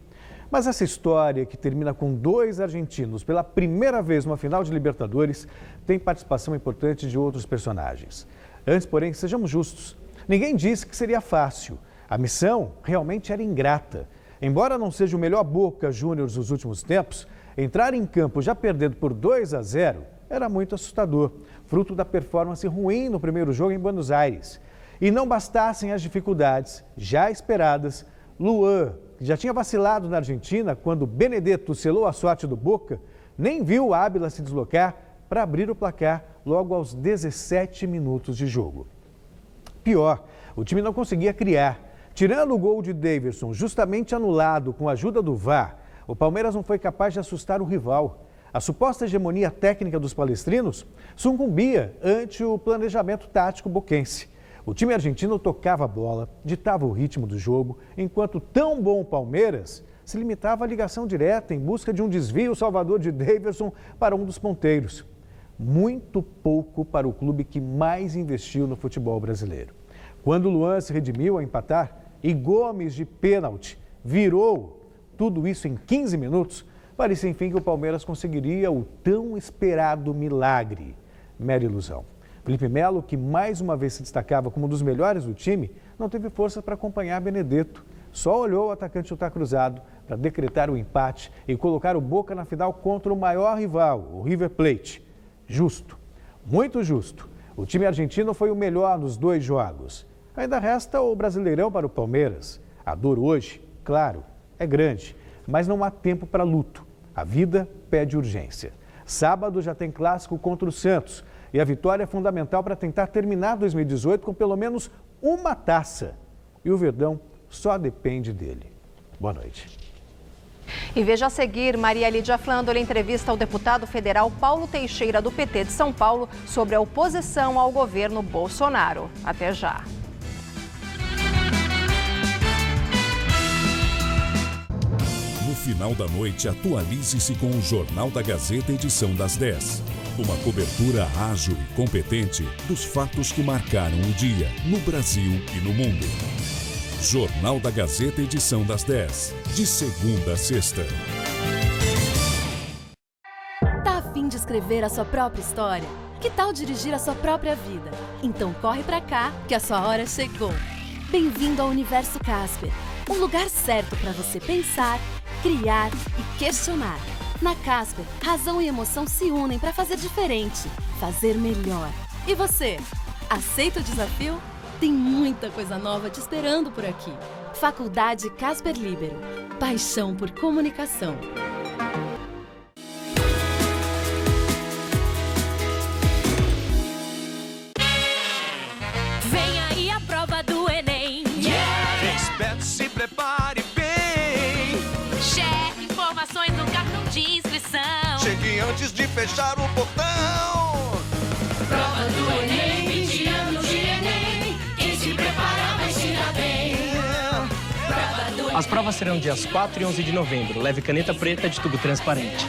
Mas essa história, que termina com 2 argentinos pela primeira vez numa final de Libertadores, tem participação importante de outros personagens. Antes, porém, sejamos justos. Ninguém disse que seria fácil. A missão realmente era ingrata. Embora não seja o melhor Boca Juniors dos últimos tempos, entrar em campo já perdendo por 2-0 era muito assustador, fruto da performance ruim no primeiro jogo em Buenos Aires. E não bastassem as dificuldades já esperadas, Luan, que já tinha vacilado na Argentina quando Benedetto selou a sorte do Boca, nem viu Ábila se deslocar para abrir o placar logo aos 17 minutos de jogo. Pior, o time não conseguia criar. Tirando o gol de Daverson, justamente anulado com a ajuda do VAR, o Palmeiras não foi capaz de assustar o rival. A suposta hegemonia técnica dos palestrinos sucumbia ante o planejamento tático boquense. O time argentino tocava a bola, ditava o ritmo do jogo, enquanto o tão bom Palmeiras se limitava à ligação direta em busca de um desvio salvador de Daverson para um dos ponteiros. Muito pouco para o clube que mais investiu no futebol brasileiro. Quando Luan se redimiu a empatar e Gomes de pênalti virou tudo isso em 15 minutos, parecia enfim que o Palmeiras conseguiria o tão esperado milagre. Mera ilusão. Felipe Melo, que mais uma vez se destacava como um dos melhores do time, não teve força para acompanhar Benedetto. Só olhou o atacante chutar cruzado para decretar o empate e colocar o Boca na final contra o maior rival, o River Plate. Justo, muito justo. O time argentino foi o melhor nos 2 jogos. Ainda resta o Brasileirão para o Palmeiras. A dor hoje, claro, é grande, mas não há tempo para luto. A vida pede urgência. Sábado já tem clássico contra o Santos E a vitória é fundamental para tentar terminar 2018 com pelo menos uma taça. E o Verdão só depende dele. Boa noite. E veja a seguir, Maria Lídia Flandoli entrevista ao deputado federal Paulo Teixeira, do PT de São Paulo, sobre a oposição ao governo Bolsonaro. Até já. No final da noite, atualize-se com o Jornal da Gazeta, edição das 10. Uma cobertura ágil e competente dos fatos que marcaram o dia, no Brasil e no mundo. Jornal da Gazeta, edição das 10, de segunda a sexta. Tá a fim de escrever a sua própria história? Que tal dirigir a sua própria vida? Então corre pra cá, que a sua hora chegou. Bem-vindo ao Universo Casper, um lugar certo para você pensar, criar e questionar. Na Casper, razão e emoção se unem para fazer diferente, fazer melhor. E você, aceita o desafio? Tem muita coisa nova te esperando por aqui. Faculdade Casper Líbero. Paixão por comunicação. Vem aí a prova do Enem. Esperto, se prepare bem. Cheque informações no cartão de inscrição. Chegue antes de fechar o portão. Prova do Enem, 20 anos de Enem. Quem se preparar vai se dar bem. As provas serão dias 4 e 11 de novembro. Leve caneta preta de tubo transparente.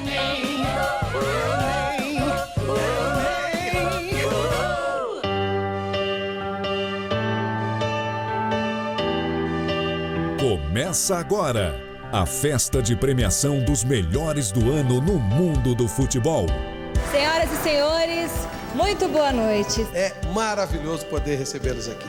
Começa agora a festa de premiação dos melhores do ano no mundo do futebol. Senhoras e senhores, muito boa noite. É maravilhoso poder recebê-los aqui.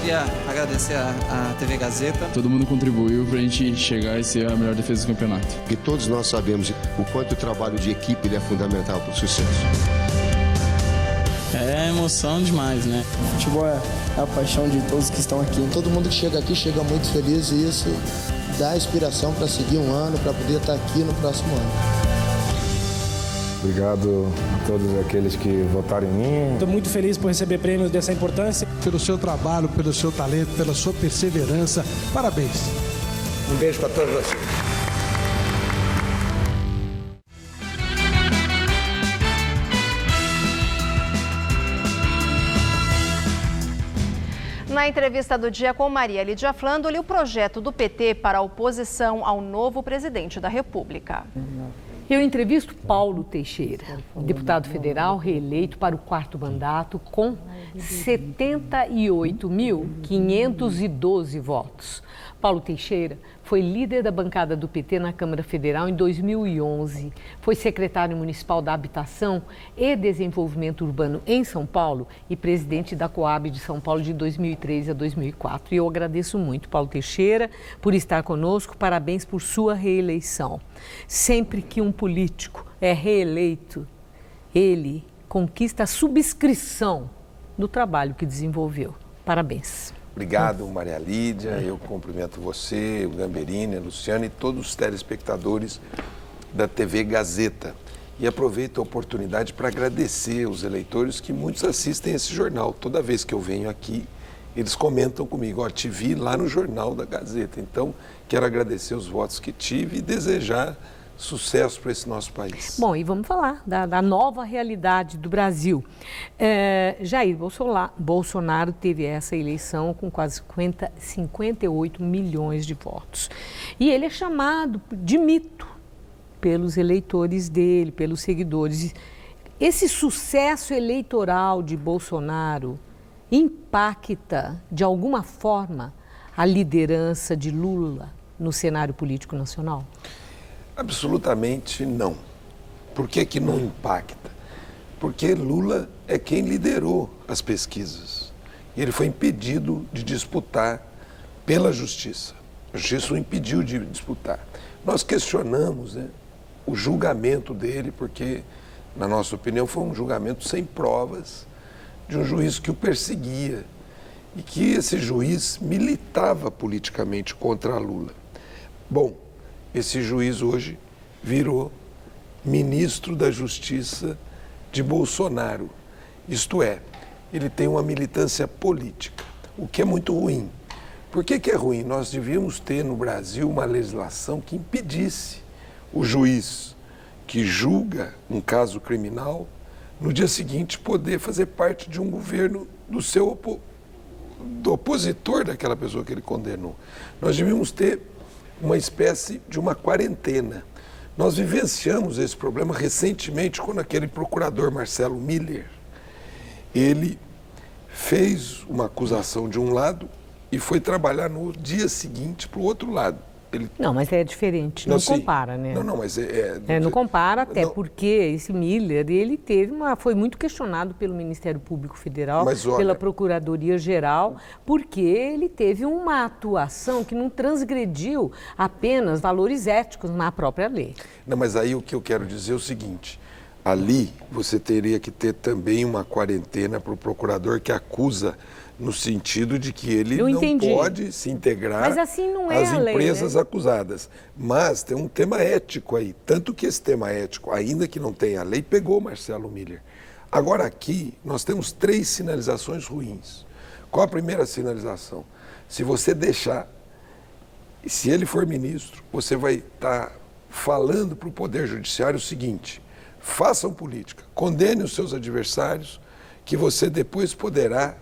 Queria agradecer a TV Gazeta. Todo mundo contribuiu para a gente chegar e ser a melhor defesa do campeonato. E todos nós sabemos o quanto o trabalho de equipe ele é fundamental para o sucesso. É emoção demais, né? O futebol é a paixão de todos que estão aqui. Todo mundo que chega aqui chega muito feliz e isso dá inspiração para seguir um ano, para poder estar aqui no próximo ano. Obrigado a todos aqueles que votaram em mim. Estou muito feliz por receber prêmios dessa importância. Pelo seu trabalho, pelo seu talento, pela sua perseverança. Parabéns. Um beijo para todos vocês. Na entrevista do dia com Maria Lídia Flandoli, o projeto do PT para a oposição ao novo presidente da República. Eu entrevisto Paulo Teixeira, deputado federal reeleito para o 4º mandato com 78.512 votos. Paulo Teixeira foi líder da bancada do PT na Câmara Federal em 2011, foi secretário municipal da Habitação e Desenvolvimento Urbano em São Paulo e presidente da Coab de São Paulo de 2003 a 2004. E eu agradeço muito, Paulo Teixeira, por estar conosco. Parabéns por sua reeleição. Sempre que um político é reeleito, ele conquista a subscrição do trabalho que desenvolveu. Parabéns. Obrigado, Maria Lídia. Eu cumprimento você, o Gamberini, a Luciana e todos os telespectadores da TV Gazeta. E aproveito a oportunidade para agradecer os eleitores que muitos assistem esse jornal. Toda vez que eu venho aqui, eles comentam comigo, te vi lá no Jornal da Gazeta. Então, quero agradecer os votos que tive e desejar sucesso para esse nosso país. Bom, e vamos falar da nova realidade do Brasil. Jair Bolsonaro teve essa eleição com quase 58 milhões de votos. E ele é chamado de mito pelos eleitores dele, pelos seguidores. Esse sucesso eleitoral de Bolsonaro impacta, de alguma forma, a liderança de Lula no cenário político nacional? Absolutamente não. Por que que não impacta? Porque Lula é quem liderou as pesquisas. E ele foi impedido de disputar pela justiça. A justiça o impediu de disputar. Nós questionamos, o julgamento dele, porque, na nossa opinião, foi um julgamento sem provas de um juiz que o perseguia e que esse juiz militava politicamente contra Lula. Bom, esse juiz hoje virou ministro da Justiça de Bolsonaro. Isto é, ele tem uma militância política, o que é muito ruim. Por que é ruim? Nós devíamos ter no Brasil uma legislação que impedisse o juiz que julga um caso criminal, no dia seguinte poder fazer parte de um governo do opositor daquela pessoa que ele condenou. Nós devíamos ter uma espécie de uma quarentena. Nós vivenciamos esse problema recentemente quando aquele procurador Marcelo Miller, ele fez uma acusação de um lado e foi trabalhar no dia seguinte para o outro lado. Não, mas é diferente, não compara, né? Não, mas não compara, até porque esse Miller, ele foi muito questionado pelo Ministério Público Federal, pela Procuradoria-Geral, porque ele teve uma atuação que não transgrediu apenas valores éticos na própria lei. Não, mas aí o que eu quero dizer é o seguinte, ali você teria que ter também uma quarentena para o procurador que acusa, no sentido de que ele não pode se integrar às empresas acusadas. Mas tem um tema ético aí, tanto que esse tema ético, ainda que não tenha a lei, pegou Marcelo Miller. Agora aqui nós temos 3 sinalizações ruins. Qual a primeira sinalização? Se você deixar, se ele for ministro, você vai estar falando para o Poder Judiciário o seguinte, façam política, condene os seus adversários, que você depois poderá,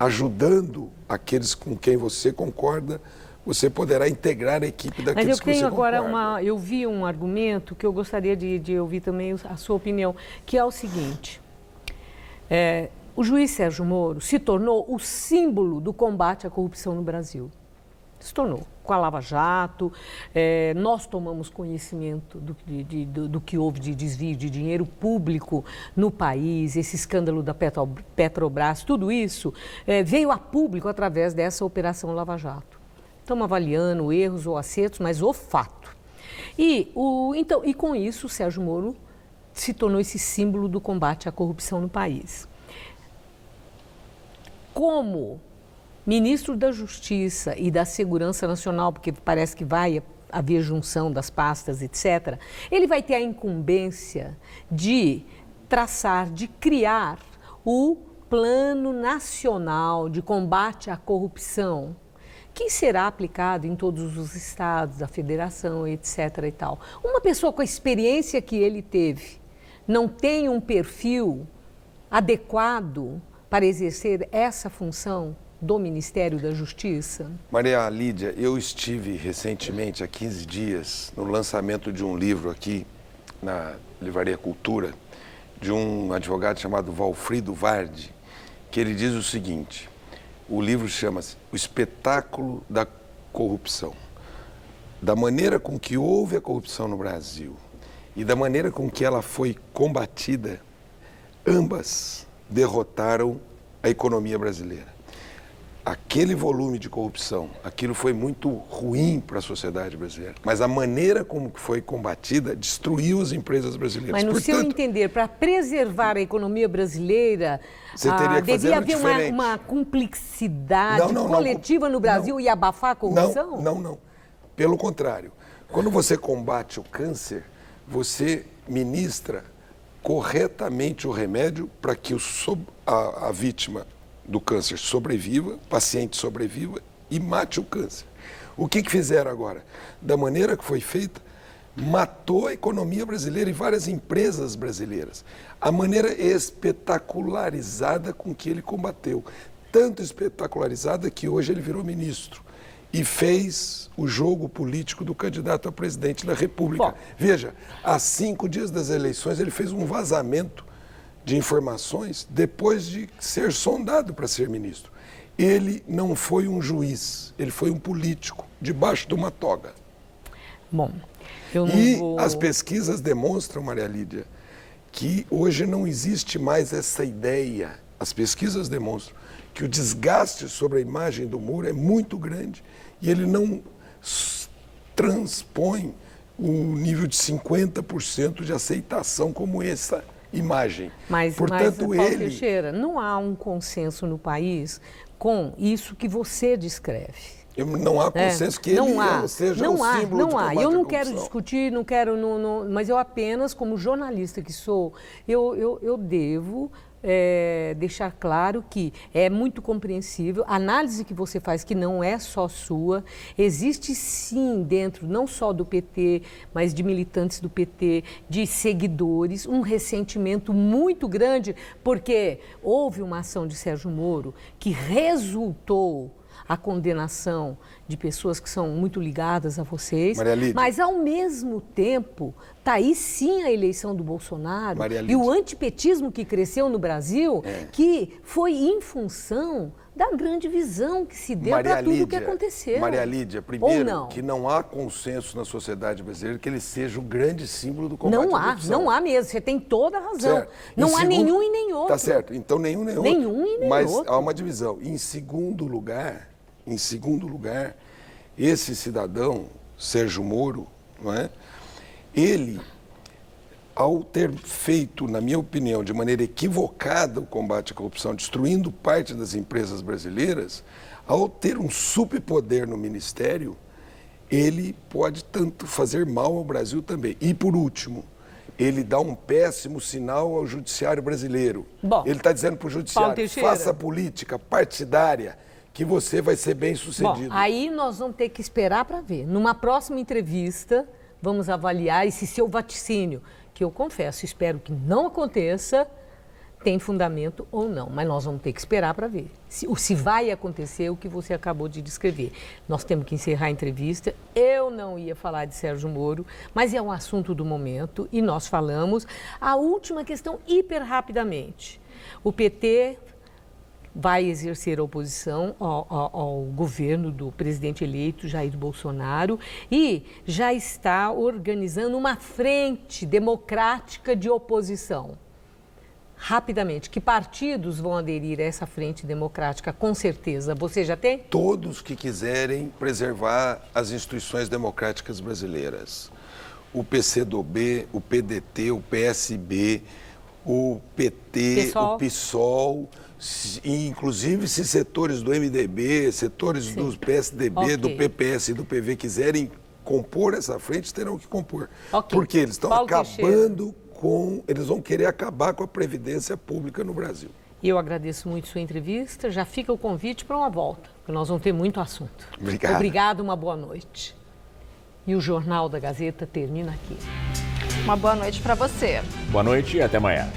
ajudando aqueles com quem você concorda, você poderá integrar a equipe daqueles que você concorda. Mas eu vi um argumento que eu gostaria de ouvir também a sua opinião, que é o seguinte, o juiz Sérgio Moro se tornou o símbolo do combate à corrupção no Brasil. Se tornou. Com a Lava Jato, nós tomamos conhecimento do que houve de desvio de dinheiro público no país, esse escândalo da Petrobras, tudo isso veio a público através dessa Operação Lava Jato. Estamos avaliando erros ou acertos, mas o fato. E com isso, o Sérgio Moro se tornou esse símbolo do combate à corrupção no país. Como ministro da Justiça e da Segurança Nacional, porque parece que vai haver junção das pastas, etc., ele vai ter a incumbência de traçar, de criar o Plano Nacional de Combate à Corrupção, que será aplicado em todos os estados, da federação, etc. e tal. Uma pessoa com a experiência que ele teve não tem um perfil adequado para exercer essa função do Ministério da Justiça? Maria Lídia, eu estive recentemente, há 15 dias, no lançamento de um livro aqui na Livraria Cultura, de um advogado chamado Valfrido Vardi, que ele diz o seguinte, o livro chama-se O Espetáculo da Corrupção. Da maneira com que houve a corrupção no Brasil e da maneira com que ela foi combatida, ambas derrotaram a economia brasileira. Aquele volume de corrupção, aquilo foi muito ruim para a sociedade brasileira, mas a maneira como foi combatida destruiu as empresas brasileiras. Mas no seu entender, para preservar a economia brasileira, devia haver uma cumplicidade coletiva no Brasil e abafar a corrupção? Não. Pelo contrário, quando você combate o câncer, você ministra corretamente o remédio para que a vítima do câncer sobreviva, o paciente sobreviva e mate o câncer. O que fizeram agora? Da maneira que foi feita, matou a economia brasileira e várias empresas brasileiras. A maneira espetacularizada com que ele combateu. Tanto espetacularizada que hoje ele virou ministro e fez o jogo político do candidato a presidente da República. Bom. Veja, há 5 dias das eleições ele fez um vazamento de informações depois de ser sondado para ser ministro. Ele não foi um juiz, ele foi um político, debaixo de uma toga. Bom, as pesquisas demonstram, Maria Lídia, que hoje não existe mais essa ideia. As pesquisas demonstram que o desgaste sobre a imagem do Moro é muito grande e ele não transpõe o nível de 50% de aceitação como essa imagem. Mas Paulo Teixeira, não há um consenso no país com isso que você descreve. Não há consenso que ele seja um símbolo de combate à corrupção. Eu não quero discutir, não quero, mas eu apenas, como jornalista que sou, eu devo deixar claro que é muito compreensível, a análise que você faz, que não é só sua, existe sim dentro, não só do PT, mas de militantes do PT, de seguidores, um ressentimento muito grande, porque houve uma ação de Sérgio Moro que resultou a condenação de pessoas que são muito ligadas a vocês, mas ao mesmo tempo está aí sim a eleição do Bolsonaro e o antipetismo que cresceu no Brasil, que foi em função da grande visão que se deu para tudo o que aconteceu. Maria Lídia, primeiro, que não há consenso na sociedade brasileira que ele seja o grande símbolo do combate à corrupção. Não há mesmo, você tem toda a razão. Certo. Não há nenhum e nem outro. Tá certo, então nenhum nem outro. Nenhum e nem mas outro. Há uma divisão. Em segundo lugar, esse cidadão, Sérgio Moro, não é? Ele, ao ter feito, na minha opinião, de maneira equivocada o combate à corrupção, destruindo parte das empresas brasileiras, ao ter um superpoder no ministério, ele pode tanto fazer mal ao Brasil também. E, por último, ele dá um péssimo sinal ao judiciário brasileiro. Bom, ele está dizendo para o judiciário, faça política partidária, que você vai ser bem sucedido. Bom, aí nós vamos ter que esperar para ver. Numa próxima entrevista, vamos avaliar esse seu vaticínio, que eu confesso, espero que não aconteça, tem fundamento ou não. Mas nós vamos ter que esperar para ver se vai acontecer o que você acabou de descrever. Nós temos que encerrar a entrevista. Eu não ia falar de Sérgio Moro, mas é um assunto do momento e nós falamos. A última questão, hiper rapidamente. O PT vai exercer oposição ao governo do presidente eleito Jair Bolsonaro e já está organizando uma frente democrática de oposição. Rapidamente, que partidos vão aderir a essa frente democrática? Com certeza, você já tem? Todos que quiserem preservar as instituições democráticas brasileiras. O PCdoB, o PDT, o PSB, o PT, o PSOL, e inclusive se setores do MDB, setores do PSDB, do PPS e do PV quiserem compor essa frente, terão que compor. Porque eles estão acabando eles vão querer acabar com a previdência pública no Brasil. Eu agradeço muito sua entrevista, já fica o convite para uma volta, porque nós vamos ter muito assunto. Obrigado. Obrigado, uma boa noite. E o Jornal da Gazeta termina aqui. Uma boa noite para você. Boa noite e até amanhã.